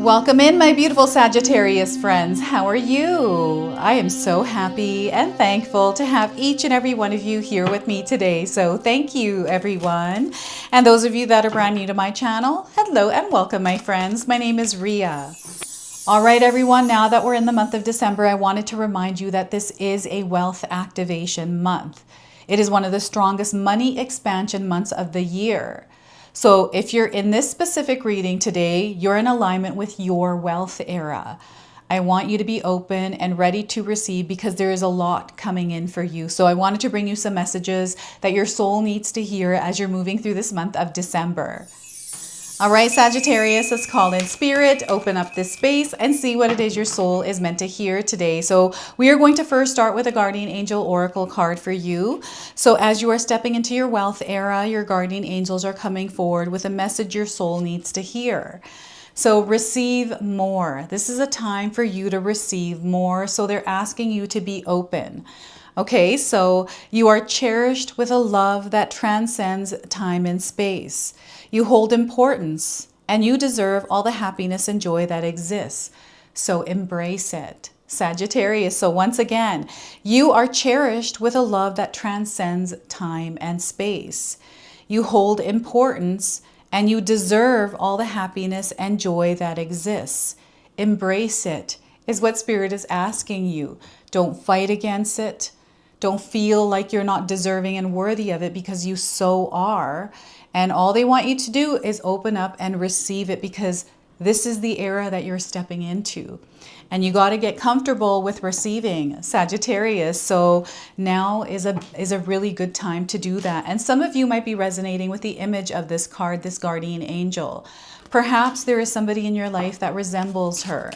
Welcome in, my beautiful Sagittarius friends. How are you? I am so happy and thankful to have each and every one of you here with me today. So thank you, everyone. And those of you that are brand new to my channel, hello and welcome, my friends. My name is Ria. All right, everyone, now that we're in the month of December, I wanted to remind you that this is a wealth activation month. It is one of the strongest money expansion months of the year. So if you're in this specific reading today, you're in alignment with your wealth era. I want you to be open and ready to receive because there is a lot coming in for you. So I wanted to bring you some messages that your soul needs to hear as you're moving through this month of December. All right, Sagittarius, let's call in spirit, open up this space and see what it is your soul is meant to hear today. So we are going to first start with a guardian angel oracle card for you. So as you are stepping into your wealth era, your guardian angels are coming forward with a message your soul needs to hear. So receive more. This is a time for you to receive more. So they're asking you to be open. Okay, so you are cherished with a love that transcends time and space. You hold importance and you deserve all the happiness and joy that exists. So embrace it, Sagittarius. So once again, you are cherished with a love that transcends time and space. You hold importance and you deserve all the happiness and joy that exists. Embrace it is what Spirit is asking you. Don't fight against it. Don't feel like you're not deserving and worthy of it because you so are. And all they want you to do is open up and receive it because this is the era that you're stepping into. And you got to get comfortable with receiving, Sagittarius. So now is a really good time to do that. And some of you might be resonating with the image of this card, this guardian angel. Perhaps there is somebody in your life that resembles her.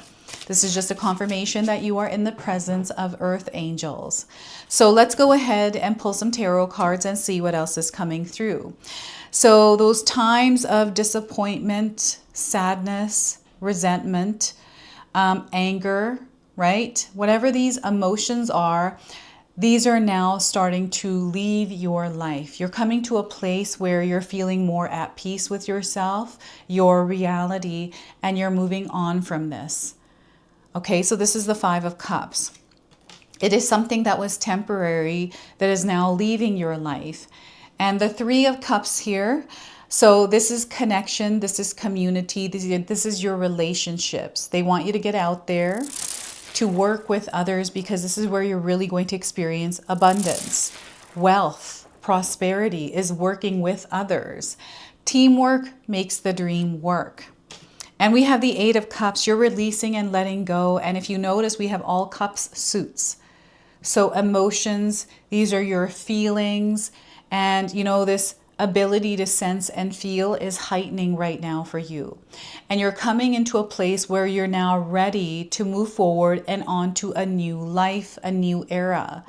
This is just a confirmation that you are in the presence of earth angels. So let's go ahead and pull some tarot cards and see what else is coming through. So those times of disappointment, sadness, resentment, anger, right? Whatever these emotions are, these are now starting to leave your life. You're coming to a place where you're feeling more at peace with yourself, your reality, and you're moving on from this. Okay, so this is the Five of Cups. It is something that was temporary that is now leaving your life. And the Three of Cups here, so this is connection, this is community, this is your relationships. They want you to get out there to work with others because this is where you're really going to experience abundance. Wealth, prosperity is working with others. Teamwork makes the dream work. And we have the Eight of Cups. You're releasing and letting go. And if you notice, we have all cups suits. So emotions, these are your feelings. And you know, this ability to sense and feel is heightening right now for you. And you're coming into a place where you're now ready to move forward and on to a new life, a new era.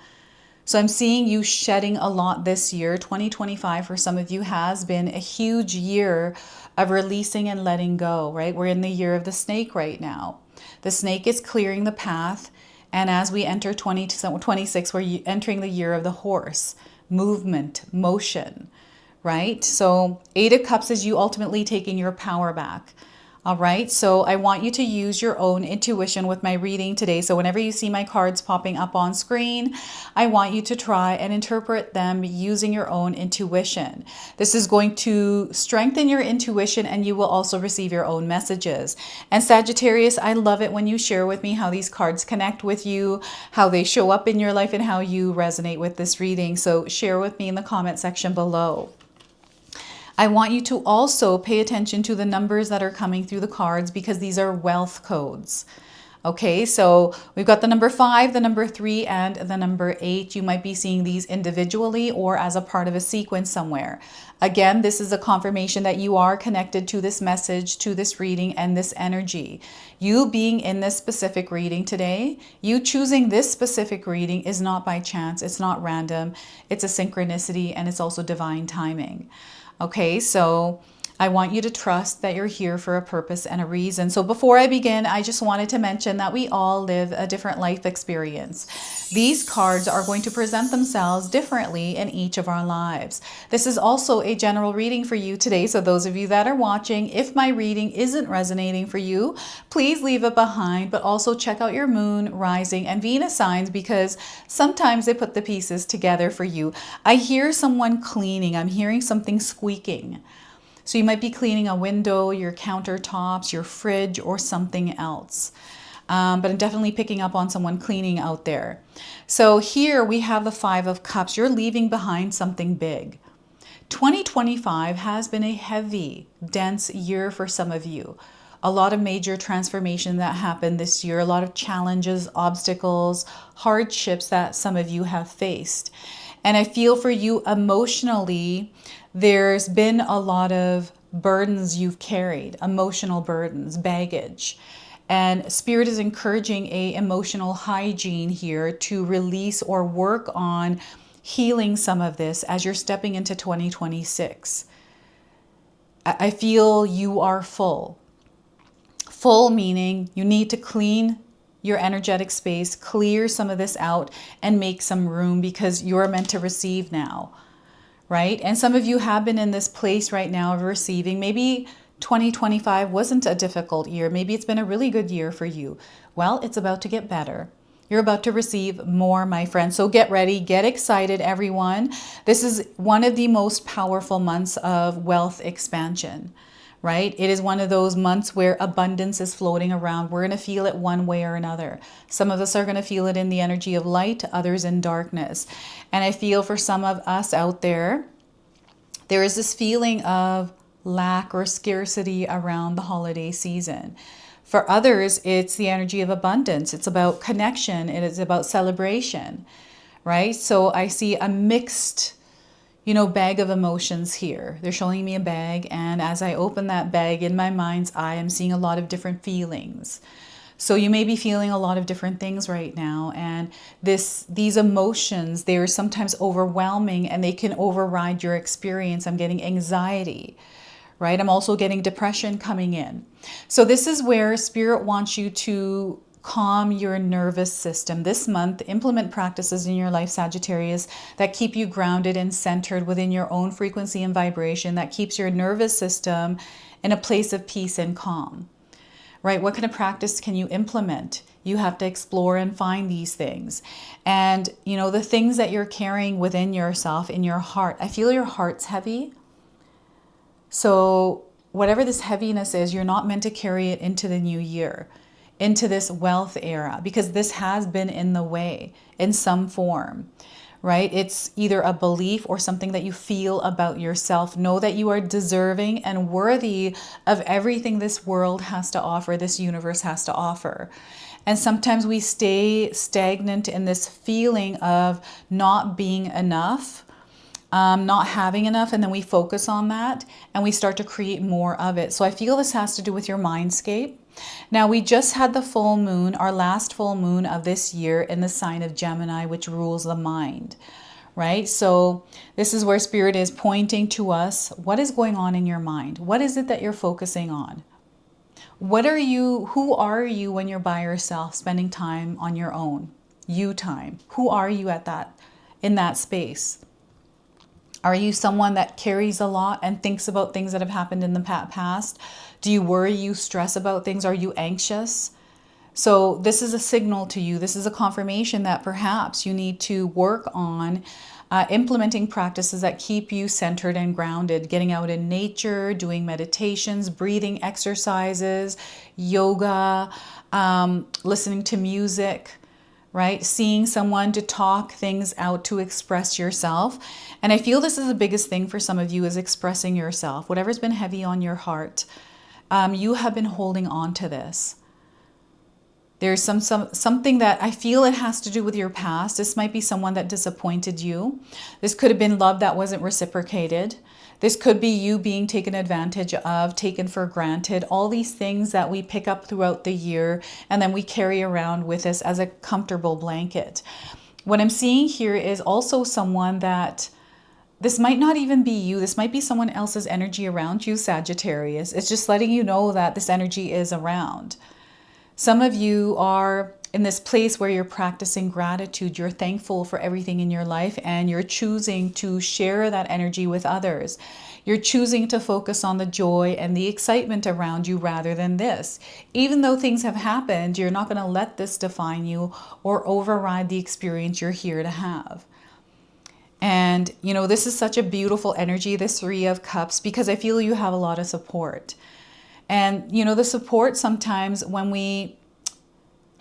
So I'm seeing you shedding a lot this year. 2025 for some of you has been a huge year of releasing and letting go, right? We're in the year of the snake right now. The snake is clearing the path. And as we enter 2026, we're entering the year of the horse, movement, motion, right? So Eight of Cups is you ultimately taking your power back. All right, so I want you to use your own intuition with my reading today. So whenever you see my cards popping up on screen, I want you to try and interpret them using your own intuition. This is going to strengthen your intuition and you will also receive your own messages. And Sagittarius, I love it when you share with me how these cards connect with you, how they show up in your life and how you resonate with this reading. So share with me in the comment section below. I want you to also pay attention to the numbers that are coming through the cards because these are wealth codes. Okay, so we've got the number 5, the number 3, and the number 8. You might be seeing these individually or as a part of a sequence somewhere. Again, this is a confirmation that you are connected to this message, to this reading, and this energy. You being in this specific reading today, you choosing this specific reading is not by chance. It's not random. It's a synchronicity and it's also divine timing. Okay, so I want you to trust that you're here for a purpose and a reason. So before I begin, I just wanted to mention that we all live a different life experience. These cards are going to present themselves differently in each of our lives. This is also a general reading for you today. So those of you that are watching, if my reading isn't resonating for you, please leave it behind, but also check out your moon, rising, and Venus signs, because sometimes they put the pieces together for you. I hear someone cleaning. I'm hearing something squeaking. So you might be cleaning a window, your countertops, your fridge, or something else. But I'm definitely picking up on someone cleaning out there. So here we have the Five of Cups. You're leaving behind something big. 2025 has been a heavy, dense year for some of you. A lot of major transformation that happened this year, a lot of challenges, obstacles, hardships that some of you have faced. And I feel for you emotionally, there's been a lot of burdens you've carried, emotional burdens, baggage. And Spirit is encouraging a emotional hygiene here to release or work on healing some of this as you're stepping into 2026. I feel you are full. Full meaning you need to clean your energetic space, clear some of this out, and make some room, because you're meant to receive now, right? And some of you have been in this place right now of receiving. Maybe 2025 wasn't a difficult year. Maybe it's been a really good year for you. Well, it's about to get better. You're about to receive more, my friend. So get ready, get excited, everyone. This is one of the most powerful months of wealth expansion, right? It is one of those months where abundance is floating around. We're going to feel it one way or another. Some of us are going to feel it in the energy of light, others in darkness. And I feel for some of us out there, there is this feeling of lack or scarcity around the holiday season. For others, it's the energy of abundance. It's about connection. It is about celebration, right? So I see a mixed, bag of emotions here. They're showing me a bag, and as I open that bag in my mind's eye, I'm seeing a lot of different feelings. So you may be feeling a lot of different things right now, and these emotions, they're sometimes overwhelming and they can override your experience. I'm getting anxiety, right? I'm also getting depression coming in. So this is where Spirit wants you to calm your nervous system. This month, implement practices in your life, Sagittarius, that keep you grounded and centered within your own frequency and vibration, that keeps your nervous system in a place of peace and calm, right? What kind of practice can you implement? You have to explore and find these things. And, the things that you're carrying within yourself, in your heart, I feel your heart's heavy. So whatever this heaviness is, you're not meant to carry it into the new year, into this wealth era, because this has been in the way in some form, right? It's either a belief or something that you feel about yourself. Know that you are deserving and worthy of everything this world has to offer, this universe has to offer. And sometimes we stay stagnant in this feeling of not being enough, not having enough, and then we focus on that and we start to create more of it. So I feel this has to do with your mindscape. Now, we just had the full moon, our last full moon of this year, in the sign of Gemini, which rules the mind, right? So this is where Spirit is pointing to us. What is going on in your mind? What is it that you're focusing on? Who are you when you're by yourself, spending time on your own, you time? Who are you in that space? Are you someone that carries a lot and thinks about things that have happened in the past? Do you worry, you stress about things? Are you anxious? So this is a signal to you. This is a confirmation that perhaps you need to work on implementing practices that keep you centered and grounded, getting out in nature, doing meditations, breathing exercises, yoga, listening to music, right? Seeing someone to talk things out, to express yourself. And I feel this is the biggest thing for some of you, is expressing yourself. Whatever's been heavy on your heart, you have been holding on to this. There's something that I feel it has to do with your past. This might be someone that disappointed you. This could have been love that wasn't reciprocated. This could be you being taken advantage of, taken for granted. All these things that we pick up throughout the year and then we carry around with us as a comfortable blanket. What I'm seeing here is also someone that this might not even be you. This might be someone else's energy around you, Sagittarius. It's just letting you know that this energy is around. Some of you are in this place where you're practicing gratitude. You're thankful for everything in your life, and you're choosing to share that energy with others. You're choosing to focus on the joy and the excitement around you rather than this. Even though things have happened, you're not going to let this define you or override the experience you're here to have. And, you know, this is such a beautiful energy, this Three of Cups, because I feel you have a lot of support. And, you know, the support sometimes when we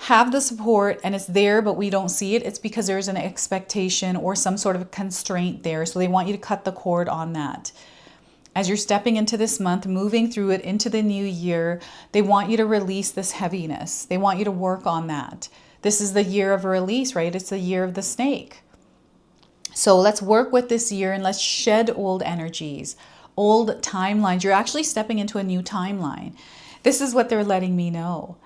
have the support and it's there, but we don't see it, it's because there's an expectation or some sort of constraint there. So they want you to cut the cord on that. As you're stepping into this month, moving through it into the new year, they want you to release this heaviness. They want you to work on that. This is the year of release, right? It's the year of the snake. So let's work with this year and let's shed old energies, old timelines. You're actually stepping into a new timeline. This is what they're letting me know.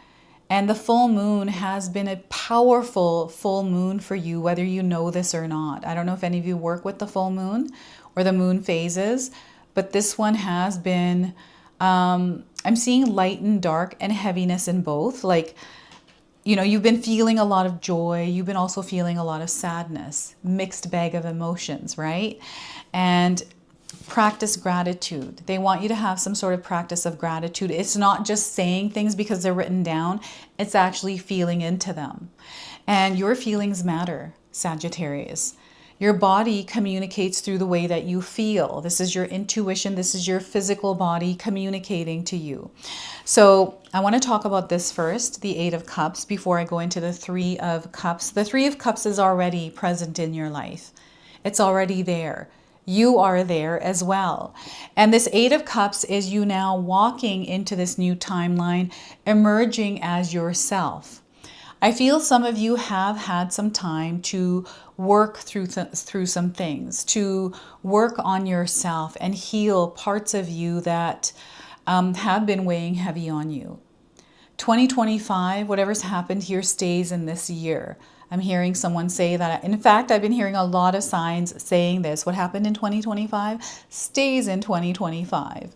And the full moon has been a powerful full moon for you, whether you know this or not. I don't know if any of you work with the full moon or the moon phases, but this one has been, I'm seeing light and dark and heaviness in both. Like, you know, you've been feeling a lot of joy. You've been also feeling a lot of sadness, mixed bag of emotions, right? And practice gratitude. They want you to have some sort of practice of gratitude. It's not just saying things because they're written down. It's actually feeling into them. And your feelings matter, Sagittarius. Your body communicates through the way that you feel. This is your intuition. This is your physical body communicating to you. So I want to talk about this first, the Eight of Cups, before I go into the Three of Cups. The Three of Cups is already present in your life. It's already there. You are there as well. And this Eight of Cups is you now walking into this new timeline, emerging as yourself. I feel some of you have had some time to work through some things, to work on yourself and heal parts of you that have been weighing heavy on you. 2025, whatever's happened here stays in this year. I'm hearing someone say that. In fact, I've been hearing a lot of signs saying this. What happened in 2025 stays in 2025.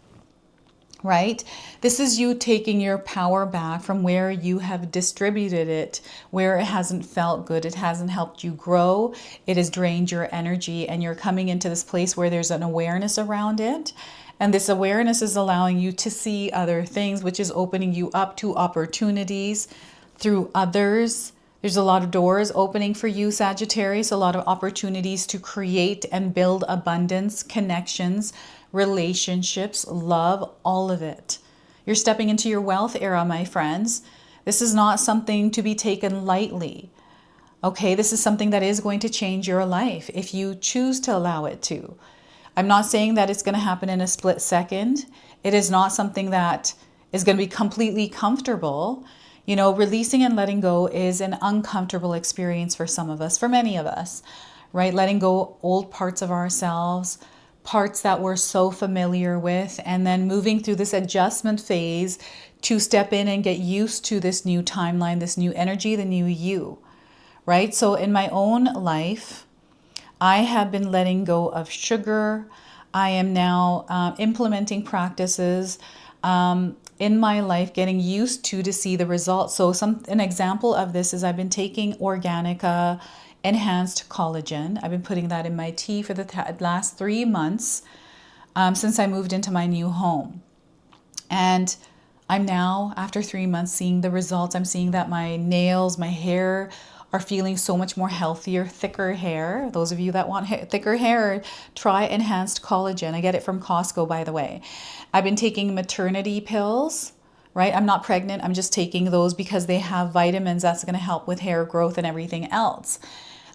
Right? This is you taking your power back from where you have distributed it, where it hasn't felt good. It hasn't helped you grow. It has drained your energy, and you're coming into this place where there's an awareness around it. And this awareness is allowing you to see other things, which is opening you up to opportunities through others. There's a lot of doors opening for you, Sagittarius, a lot of opportunities to create and build abundance, connections, relationships, love, all of it. You're stepping into your wealth era, my friends. This is not something to be taken lightly. Okay, this is something that is going to change your life if you choose to allow it to. I'm not saying that it's going to happen in a split second. It is not something that is going to be completely comfortable. You know, releasing and letting go is an uncomfortable experience for some of us, for many of us, right? Letting go old parts of ourselves, parts that we're so familiar with, and then moving through this adjustment phase to step in and get used to this new timeline, this new energy, the new you, right? So in my own life, I have been letting go of sugar. I am now implementing practices in my life, getting used to see the results. So an example of this is I've been taking organic enhanced collagen. I've been putting that in my tea for the last 3 months since I moved into my new home. And I'm now, after 3 months, seeing the results. I'm seeing that my nails, my hair are feeling so much more healthier, thicker hair. Those of you that want thicker hair, try enhanced collagen. I get it from Costco, by the way. I've been taking maternity pills, right? I'm not pregnant. I'm just taking those because they have vitamins that's going to help with hair growth and everything else.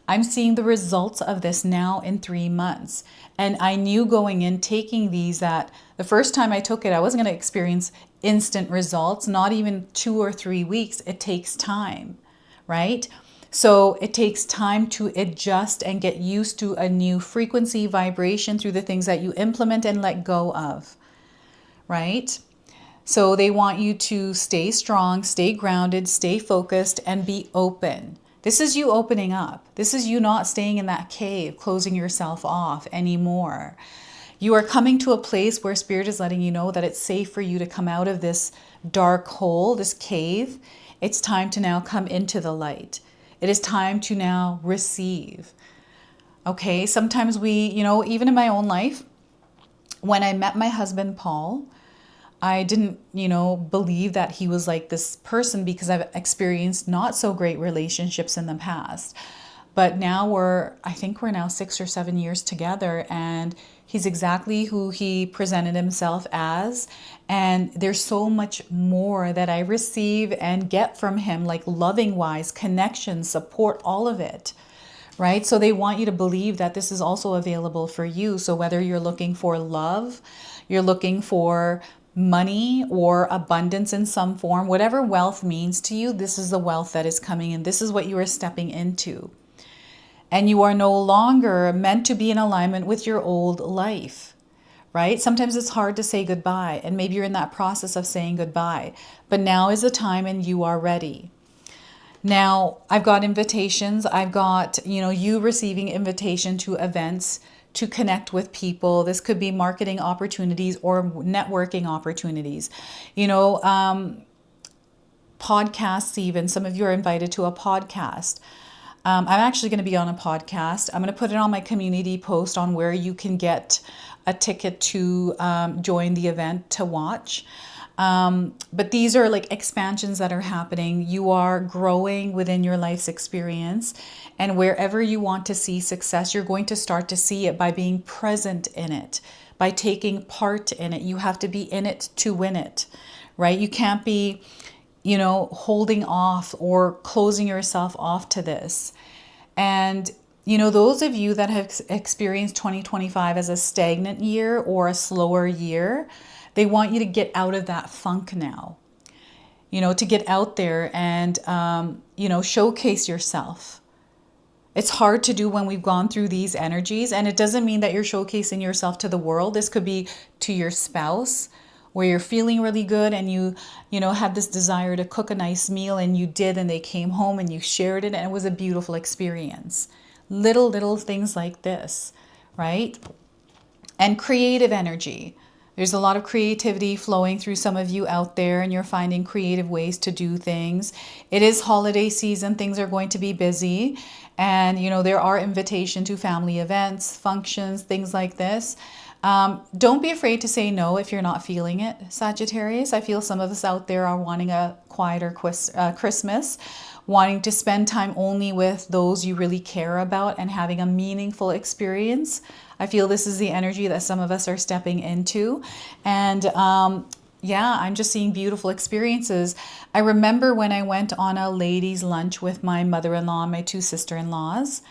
I'm seeing the results of this now in 3 months. And I knew going in taking these that the first time I took it, I wasn't going to experience instant results, not even 2 or 3 weeks. It takes time, right? So it takes time to adjust and get used to a new frequency, vibration through the things that you implement and let go of, right? So they want you to stay strong, stay grounded, stay focused, and be open. This is you opening up. This is you not staying in that cave, closing yourself off anymore. You are coming to a place where Spirit is letting you know that it's safe for you to come out of this dark hole, this cave. It's time to now come into the light. It is time to now receive. Okay, sometimes we, even in my own life, when I met my husband, Paul, I didn't, believe that he was like this person because I've experienced not so great relationships in the past. But now I think we're now 6 or 7 years together, and he's exactly who he presented himself as. And there's so much more that I receive and get from him, like loving wise, connection, support, all of it. Right? So they want you to believe that this is also available for you. So whether you're looking for love, you're looking for money or abundance in some form, whatever wealth means to you, this is the wealth that is coming in. This is what you are stepping into. And you are no longer meant to be in alignment with your old life, right? Sometimes it's hard to say goodbye, and maybe you're in that process of saying goodbye, but now is the time and you are ready. Now, I've got invitations. I've got, you receiving invitation to events, to connect with people. This could be marketing opportunities or networking opportunities. Podcasts even. Some of you are invited to a podcast. I'm actually going to be on a podcast. I'm going to put it on my community post on where you can get a ticket to join the event to watch. But these are like expansions that are happening. You are growing within your life's experience, and wherever you want to see success, you're going to start to see it by being present in it, by taking part in it. You have to be in it to win it, right? You can't be, holding off or closing yourself off to this. And those of you that have experienced 2025 as a stagnant year or a slower year, they want you to get out of that funk now, to get out there and, showcase yourself. It's hard to do when we've gone through these energies, and it doesn't mean that you're showcasing yourself to the world. This could be to your spouse, where you're feeling really good and you had this desire to cook a nice meal, and you did, and they came home and you shared it, and it was a beautiful experience. Little things like this, right? And creative energy. There's a lot of creativity flowing through some of you out there, and you're finding creative ways to do things. It is holiday season. Things are going to be busy. And, there are invitations to family events, functions, things like this. Don't be afraid to say no if you're not feeling it, Sagittarius. I feel some of us out there are wanting a quieter Christmas, wanting to spend time only with those you really care about and having a meaningful experience. I feel this is the energy that some of us are stepping into. And I'm just seeing beautiful experiences. I remember when I went on a ladies' lunch with my mother-in-law and my 2 sister-in-laws.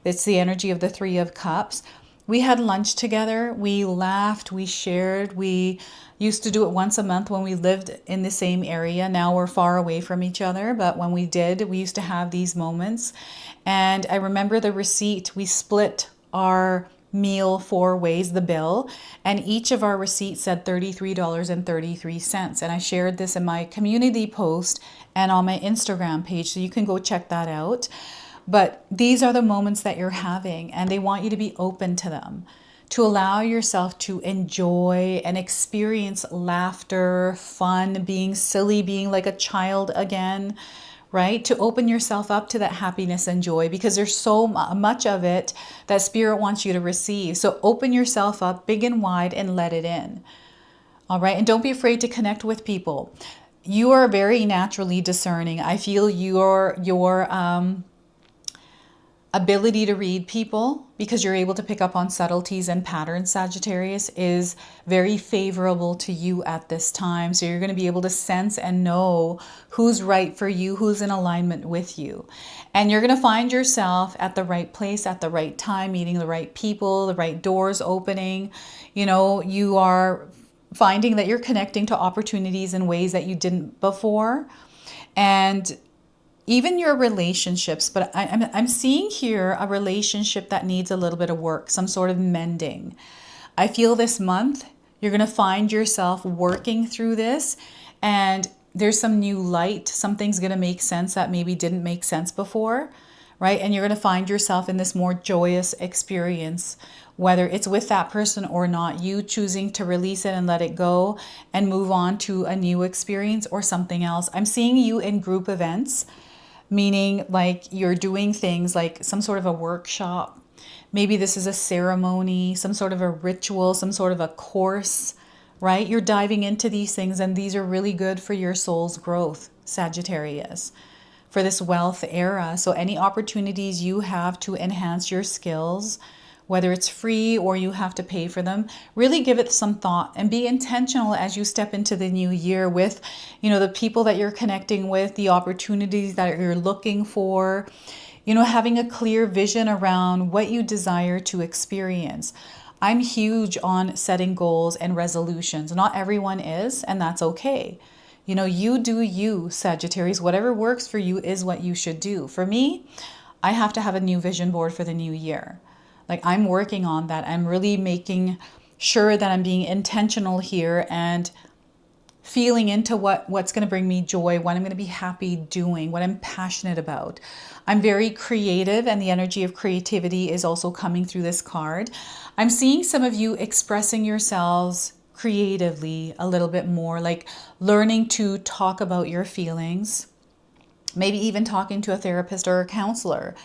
It's the energy of the 3 of Cups. We had lunch together. We laughed. We shared. We used to do it once a month when we lived in the same area. Now we're far away from each other. But when we did, we used to have these moments. And I remember the receipt. We split our meal 4 ways, the bill, and each of our receipts said $33.33. And I shared this in my community post and on my Instagram page, so you can go check that out. But these are the moments that you're having, and they want you to be open to them, to allow yourself to enjoy and experience laughter, fun, being silly, being like a child again, right? To open yourself up to that happiness and joy, because there's so much of it that Spirit wants you to receive. So open yourself up big and wide and let it in. All right. And don't be afraid to connect with people. You are very naturally discerning. I feel your ability to read people, because you're able to pick up on subtleties and patterns, Sagittarius, is very favorable to you at this time. So you're going to be able to sense and know who's right for you, who's in alignment with you. And you're going to find yourself at the right place at the right time, meeting the right people, the right doors opening. You are finding that you're connecting to opportunities in ways that you didn't before. And even your relationships, but I'm seeing here a relationship that needs a little bit of work, some sort of mending. I feel this month you're going to find yourself working through this, and there's some new light. Something's going to make sense that maybe didn't make sense before, right? And you're going to find yourself in this more joyous experience, whether it's with that person or not, you choosing to release it and let it go and move on to a new experience or something else. I'm seeing you in group events, meaning like you're doing things like some sort of a workshop. Maybe this is a ceremony, some sort of a ritual, some sort of a course, right? You're diving into these things, and these are really good for your soul's growth, Sagittarius, for this wealth era. So any opportunities you have to enhance your skills, whether it's free or you have to pay for them, really give it some thought and be intentional as you step into the new year with, the people that you're connecting with, the opportunities that you're looking for, having a clear vision around what you desire to experience. I'm huge on setting goals and resolutions. Not everyone is, and that's okay. You do you, Sagittarius. Whatever works for you is what you should do. For me, I have to have a new vision board for the new year. Like, I'm working on that. I'm really making sure that I'm being intentional here and feeling into what's going to bring me joy, what I'm going to be happy doing, what I'm passionate about. I'm very creative, and the energy of creativity is also coming through this card. I'm seeing some of you expressing yourselves creatively a little bit more, like learning to talk about your feelings, maybe even talking to a therapist or a counselor.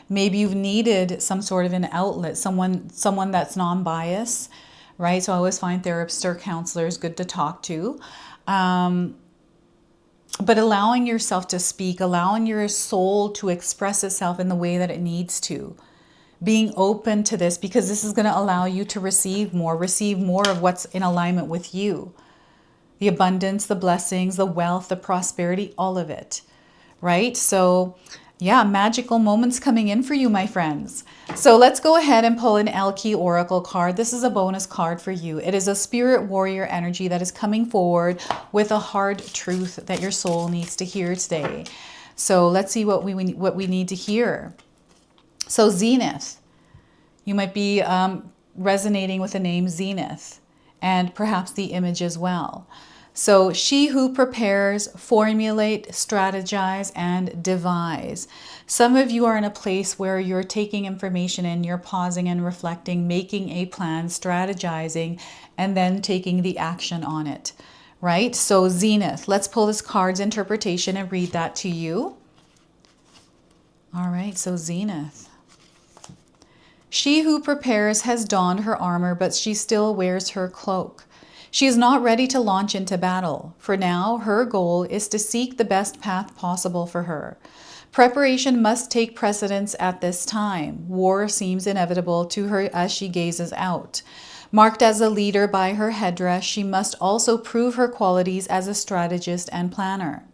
Maybe you've needed some sort of an outlet, someone that's non-biased, right? So I always find therapists or counselors good to talk to. But allowing yourself to speak, allowing your soul to express itself in the way that it needs to. Being open to this, because this is going to allow you to receive more of what's in alignment with you. The abundance, the blessings, the wealth, the prosperity, all of it, right? So yeah, magical moments coming in for you, my friends. So let's go ahead and pull an Elke Oracle card. This is a bonus card for you. It is a spirit warrior energy that is coming forward with a hard truth that your soul needs to hear today. So let's see what we need to hear. So Zenith, you might be resonating with the name Zenith, and perhaps the image as well. So she who prepares, formulate, strategize, and devise. Some of you are in a place where you're taking information in, you're pausing and reflecting, making a plan, strategizing, and then taking the action on it, right? So Zenith, let's pull this card's interpretation and read that to you. All right, so Zenith. She who prepares has donned her armor, but she still wears her cloak. She is not ready to launch into battle. For now, her goal is to seek the best path possible for her. Preparation must take precedence at this time. War seems inevitable to her as she gazes out. Marked as a leader by her headdress, she must also prove her qualities as a strategist and planner.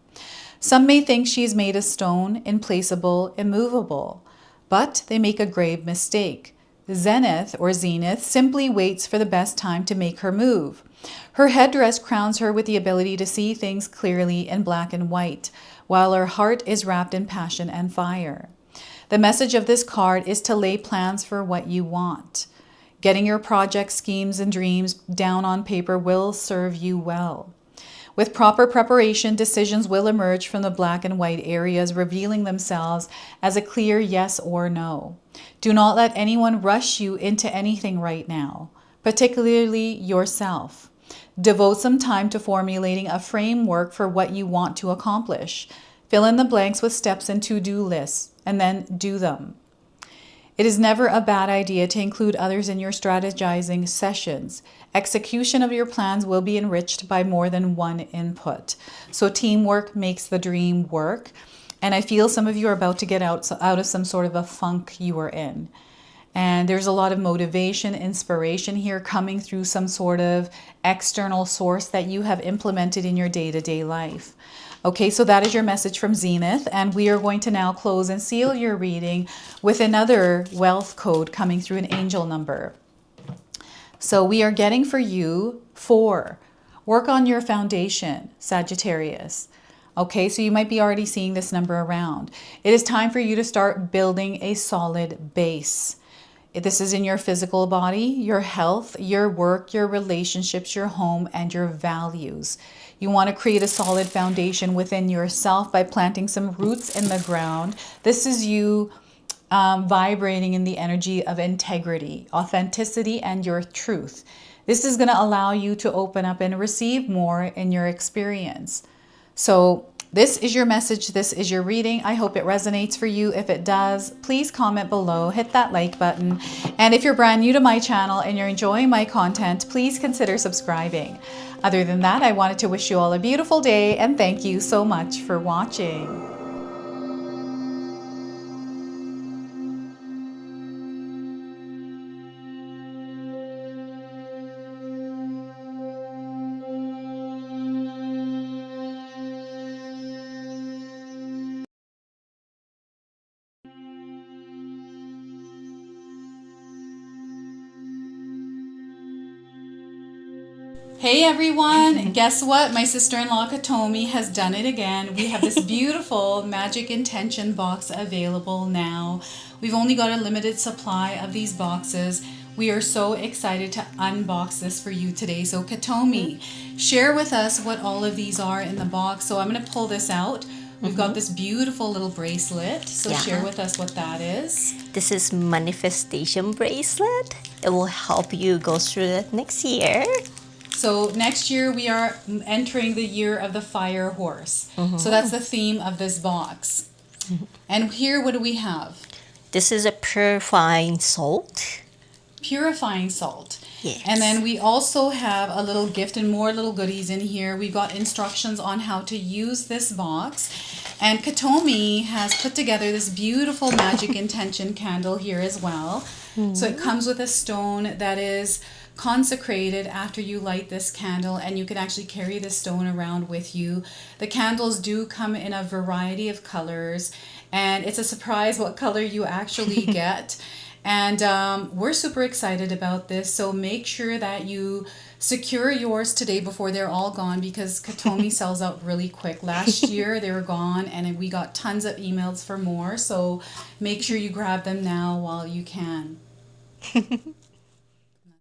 Some may think she is made of stone, implaceable, immovable, but they make a grave mistake. Zenith or Zenith simply waits for the best time to make her move. Her headdress crowns her with the ability to see things clearly in black and white, while her heart is wrapped in passion and fire. The message of this card is to lay plans for what you want. Getting your projects, schemes, and dreams down on paper will serve you well. With proper preparation, decisions will emerge from the black and white areas, revealing themselves as a clear yes or no. Do not let anyone rush you into anything right now, particularly yourself. Devote some time to formulating a framework for what you want to accomplish. Fill in the blanks with steps and to-do lists, and then do them. It is never a bad idea to include others in your strategizing sessions. Execution of your plans will be enriched by more than one input. So teamwork makes the dream work. And I feel some of you are about to get out of some sort of a funk you were in. And there's a lot of motivation, inspiration here coming through some sort of external source that you have implemented in your day-to-day life. Okay, so that is your message from Zenith, and we are going to now close and seal your reading with another wealth code coming through an angel number. So we are getting for you 4. Work on your foundation, Sagittarius. Okay, so you might be already seeing this number around. It is time for you to start building a solid base. This is in your physical body, your health, your work, your relationships, your home, and your values. You want to create a solid foundation within yourself by planting some roots in the ground. This is you vibrating in the energy of integrity, authenticity, and your truth. This is going to allow you to open up and receive more in your experience. So this is your message. This is your reading. I hope it resonates for you. If it does, please comment below, hit that like button. And if you're brand new to my channel and you're enjoying my content, please consider subscribing. Other than that, I wanted to wish you all a beautiful day and thank you so much for watching. Hey everyone, guess what? My sister-in-law Katomi has done it again. We have this beautiful magic intention box available now. We've only got a limited supply of these boxes. We are so excited to unbox this for you today. So Katomi, share with us what all of these are in the box. So I'm going to pull this out. We've got this beautiful little bracelet. So share with us what that is. This is manifestation bracelet. It will help you go through it next year. So next year we are entering the year of the fire horse. So that's the theme of this box. And here, what do we have? This is a purifying salt. Purifying salt. Yes. And then we also have a little gift and more little goodies in here. We've got instructions on how to use this box. And Katomi has put together this beautiful magic intention candle here as well. So it comes with a stone that is consecrated after you light this candle, and you can actually carry this stone around with you. The candles do come in a variety of colors, and it's a surprise what color you actually get. And we're super excited about this, so make sure that you secure yours today before they're all gone, because Katomi sells out really quick. Last year they were gone and we got tons of emails for more, so make sure you grab them now while you can.